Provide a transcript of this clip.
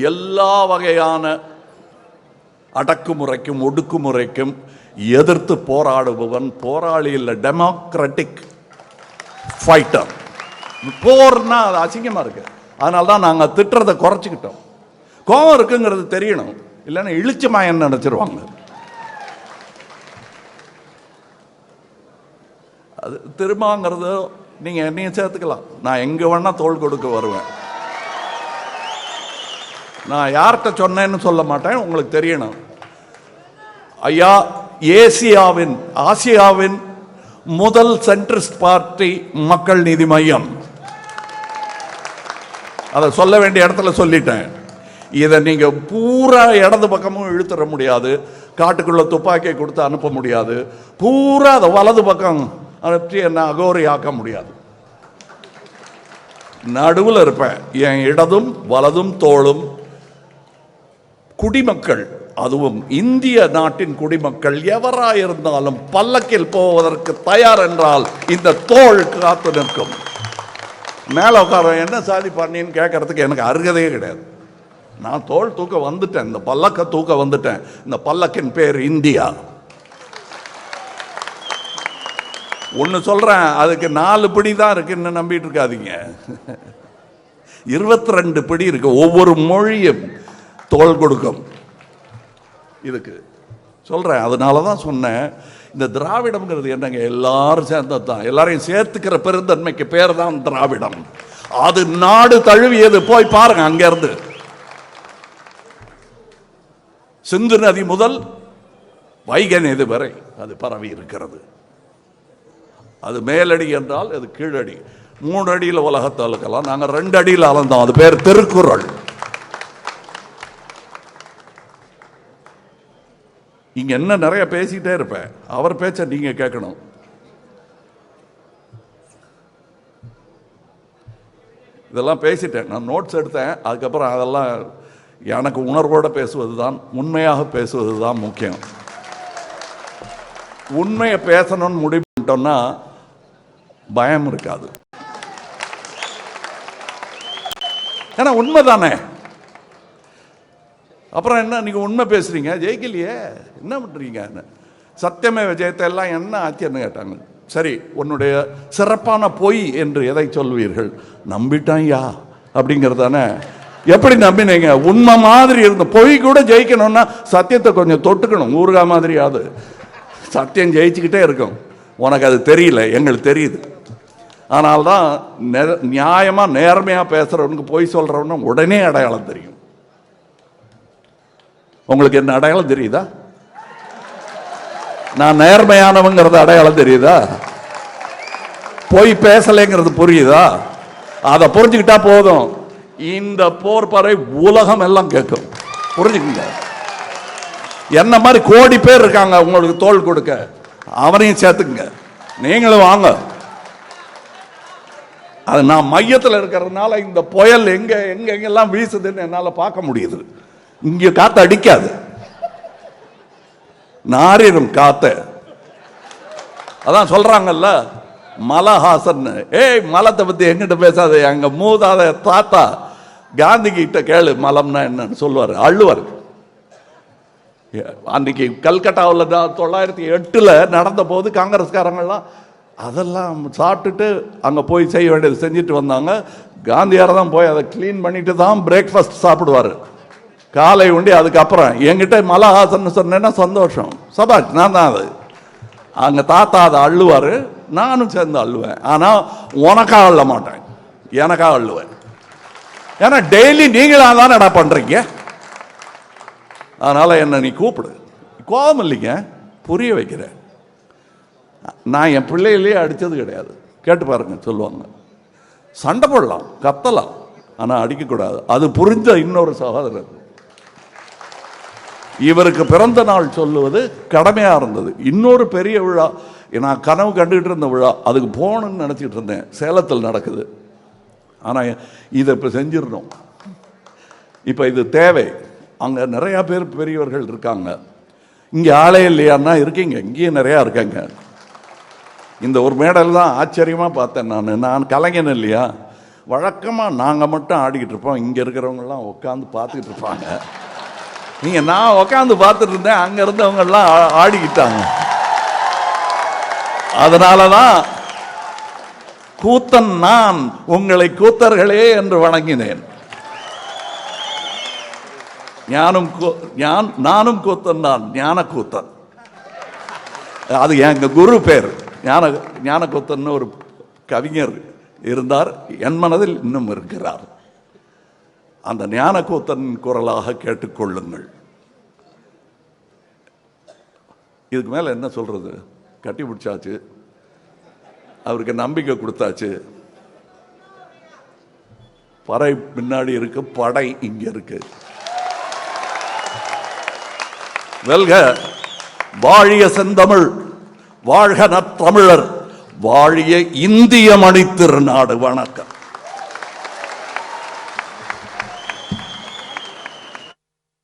எல்லா வகையான அடக்குமுறைக்கும் ஒடுக்குமுறைக்கும் எதிர்த்து போராடுபவன். போராளி இல்லை, டெமோக்ராட்டிக் ஃபைட்டர். போர்னா அது அசிங்கமா இருக்கு. அதனால தான் நாங்கள் திட்டுறதை குறைச்சிக்கிட்டோம். கோபம் இருக்குங்கிறது தெரியணும், இல்லைன்னா இழிச்சமாயன்னு நினைச்சிருவாங்க. அது திரும்பங்கிறது நீங்க என்னையும் சேர்த்துக்கலாம். நான் எங்க வேணா தோள் கொடுக்க வருவேன். நான் யார்கிட்ட சொன்னேன்னு சொல்ல மாட்டேன், உங்களுக்கு தெரியணும். ஐயா, ஆசியாவின் முதல் சென்ட்ரிஸ்ட் பார்ட்டி மக்கள் நீதி மையம். அதை சொல்ல வேண்டிய இடத்துல சொல்லிட்டேன். இதை நீங்க பூரா இடது பக்கமும் இழுத்துற முடியாது, காட்டுக்குள்ள துப்பாக்கியை கொடுத்து அனுப்ப முடியாது, பூரா அதை வலது பக்கம் அனுப்பி என்ன அகோரி ஆக்க முடியாது. நடுவில் இருப்பேன். என் இடதும் வலதும் தோளும் குடிமக்கள், அதுவும் இந்திய நாட்டின் குடிமக்கள் எவராயிருந்தாலும் பல்லக்கில் போவதற்கு தயார் என்றால் இந்த தோள் காத்து நிற்கும். மேல உட்கார என்ன சாதி பண்ணின்னு கேட்கறதுக்கு எனக்கு அருகதையே கிடையாது. நான் தோள் தூக்க வந்துட்டேன், இந்த பல்லக்க தூக்க வந்துட்டேன். இந்த பல்லக்கின் பேர் இந்தியா. ஒன்னு சொல்றேன், அதுக்கு 4 பிடி தான் இருக்குன்னு நம்பிட்டு இருக்காதீங்க. 22 பிடி இருக்கு. ஒவ்வொரு மொழியும் தோள் கொடுக்கும். இதுக்கு சொல்றேன். அதனாலதான் சொன்னேன், இந்த திராவிடம்ங்கிறது என்னங்க, எல்லாரும் சேர்ந்ததுதான். எல்லாரையும் சேர்த்துக்கிற பெருந்தன்மைக்கு பேர் தான் திராவிடம். அது நாடு தழுவியது. போய் பாருங்க, அங்க இருந்து சிந்து நதி முதல் வைகை நதி வரை அது பரவி இருக்கிறது. அது மேலடி என்றால் அது கீழடி. 3 அடியில் உலகத்தை அளக்கலாம், நாங்க 2 அடியில் அளந்தோம். அது பேர் திருக்குறள். இங்க என்ன நிறைய பேசிட்டே இருப்பேன், அவர் பேச்ச நீங்க கேட்கணும். இதெல்லாம் பேசிட்டேன், நான் நோட்ஸ் எடுத்தேன். அதுக்கப்புறம் அதெல்லாம் எனக்கு உணர்வோட பேசுவது தான், உண்மையாக பேசுவது தான் முக்கியம். உண்மையை பேசணும்னு முடிவு பண்ணிட்டோம்னா பயம் இருக்காது. ஏன்னா உண்மைதானே. அப்புறம் என்ன, நீங்க உண்மை பேசுறீங்க, ஜெயிக்கலையே என்ன பண்றீங்க? சத்தியமே விஜயத்தை எல்லாம் என்ன ஆச்சுன்னு கேட்டாங்க. சரி, உன்னுடைய சிறப்பான பொய் என்று எதை சொல்வீர்கள்? நம்பிட்டாயா அப்படிங்கிறதானே. எப்படி நம்பினீங்க? உண்மை மாதிரி இருந்த பொய் கூட ஜெயிக்கணும்னா சத்தியத்தை கொஞ்சம் தொட்டுக்கணும். ஊறுகா மாதிரியாவது சத்தியம் ஜெயிச்சுக்கிட்டே இருக்கும். உனக்கு அது தெரியல, எங்களுக்கு தெரியுது. ஆனால்தான் நியாயமா நேர்மையா பேசுறவனுக்கு பொய் சொல்றவனும் உடனே அடையாளம் தெரியும். உங்களுக்கு என்ன அடையாளம் தெரியுதா? நான் நேர்மையானவங்கிறது அடையாளம் தெரியுதா? பொய் பேசலைங்கிறது புரியுதா? அதை புரிஞ்சுக்கிட்டா போதும். இந்த போர் பறை உலகம் எல்லாம் கேட்கும். புரிஞ்சுக்கங்க. என்ன மாதிரி கோடி பேர் இருக்காங்க உங்களுக்கு தோள் கொடுக்க. அவனையும் சேர்த்துக்குங்க, நீங்களும் வாங்க. அது நான் மையத்தில் இருக்கிறதுனால இந்த புயல் எங்க எங்க எங்கெல்லாம் வீசுதுன்னு என்னால பார்க்க முடியுது. இங்க காத்து அடிக்காது, நாரிரும் காத்த. அதான் சொல்றாங்கல்ல மலஹாசன், ஏய் மலத்தை பத்தி எங்கிட்ட பேசாத, எங்க மூதாத தாத்தா காந்தி கிட்ட கேளு மலம்னா என்னன்னு சொல்லுவாரு, அள்ளுவார். அன்னைக்கு கல்கட்டாவில் 1908 நடந்த போது காங்கிரஸ்காரங்கள்லாம் அதெல்லாம் சாப்பிட்டுட்டு அங்கே போய் செய்ய வேண்டியது செஞ்சுட்டு வந்தாங்க. காந்தியார் தான் போய் அதை கிளீன் பண்ணிட்டு தான் பிரேக்ஃபாஸ்ட் சாப்பிடுவார், காலை உண்டி. அதுக்கப்புறம் என்கிட்ட மலஹாசன் சொன்னேன்னா சந்தோஷம், சபாஷ், நான் தான் அது. அங்கே தாத்தா அதை அள்ளுவார், நானும் சேர்ந்து அள்ளுவேன். ஆனால் உனக்காக அள்ள மாட்டேன், எனக்காக அள்ளுவேன். ஏன்னா டெய்லி நீங்களாக தானே என்ன பண்ணுறீங்க. அதனால என்ன நீ கூப்பிடு, கோபம் இல்லைங்க, புரிய வைக்கிறேன். நான் என் பிள்ளைகளே அடித்தது கிடையாது, கேட்டு பாருங்க சொல்லுவாங்க. சண்டை போடலாம், கத்தலாம், ஆனால் அடிக்கக்கூடாது. அது புரிஞ்ச இன்னொரு சகோதரர் இவருக்கு பிறந்த நாள் சொல்லுவது கடமையாக இருந்தது. இன்னொரு பெரிய விழா நான் கனவு கண்டுகிட்டு இருந்த விழா, அதுக்கு போகணும்னு நினச்சிக்கிட்டு இருந்தேன். சேலத்தில் நடக்குது. ஆனால் இதை இப்போ செஞ்சிடணும். இப்போ இது தேவை. அங்கே நிறையா பேர் பெரியவர்கள் இருக்காங்க. இங்கே ஆளே இல்லையான்னா இருக்கீங்க, இங்கேயும் நிறையா இருக்காங்க. இந்த ஒரு மேடல் தான் ஆச்சரியமாக பார்த்தேன். நான் கலைஞன் இல்லையா, வழக்கமாக நாங்கள் மட்டும் ஆடிக்கிட்டு இருப்போம், இங்கே இருக்கிறவங்கெல்லாம் உட்காந்து பார்த்துக்கிட்டு இருப்பாங்க. நீங்கள் நான் உட்காந்து பார்த்துட்டு இருந்தேன், அங்கே இருந்தவங்கெல்லாம் ஆடிக்கிட்டாங்க. அதனால தான் கூத்தன் நான் உங்களை கூத்தர்களே என்று வணங்கினேன். நானும் கூத்தன் தான், ஞான கூத்தன். அது எங்க குரு பேர். ஞான கூத்தன் ஒரு கவிஞர் இருந்தார், என் மனதில் இன்னும் இருக்கிறார். அந்த ஞான கூத்தன் குரலாக கேட்டுக்கொள்ளுங்கள். இதுக்கு மேல என்ன சொல்றது? கட்டி பிடிச்சாச்சு, அவருக்கு நம்பிக்கை கொடுத்தாச்சு. பறை பின்னாடி இருக்கு, படை இங்க இருக்கு. வெல்க வாழிய செந்தமிழ், வாழ்க நற்றமிழர், வாழிய இந்திய மணித்திருநாடு. வணக்கம்.